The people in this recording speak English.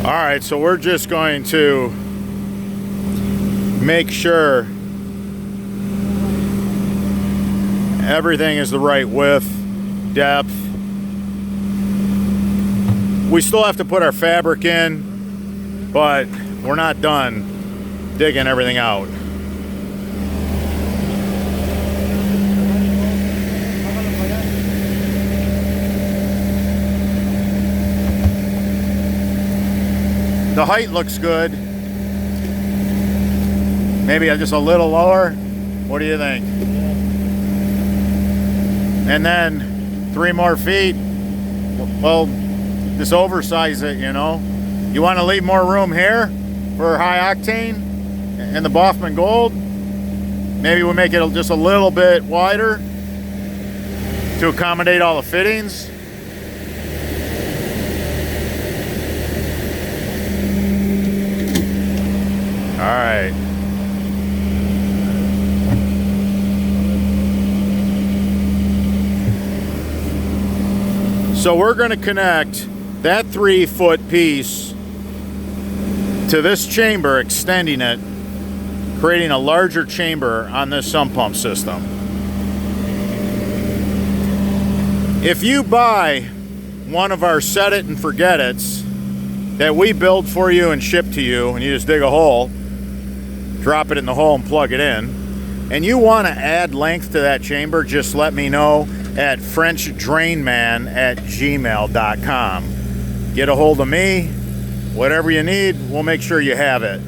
All right, so we're just going to make sure everything is the right width, depth. We still have to put our fabric in, but we're not done digging everything out. The height looks good. Maybe just a little lower. What do you think? And then 3 more feet. Well, just oversize it, you know. You want to leave more room here for high octane and the Boffman Gold. Maybe we'll make it just a little bit wider to accommodate all the fittings. All right. So we're going to connect that 3-foot piece to this chamber, extending it, creating a larger chamber on this sump pump system. If you buy one of our set it and forget it's that we build for you and ship to you, and you just dig a hole, drop it in the hole and plug it in, and you want to add length to that chamber, just let me know at frenchdrainman@gmail.com. Get a hold of me, whatever you need, we'll make sure you have it.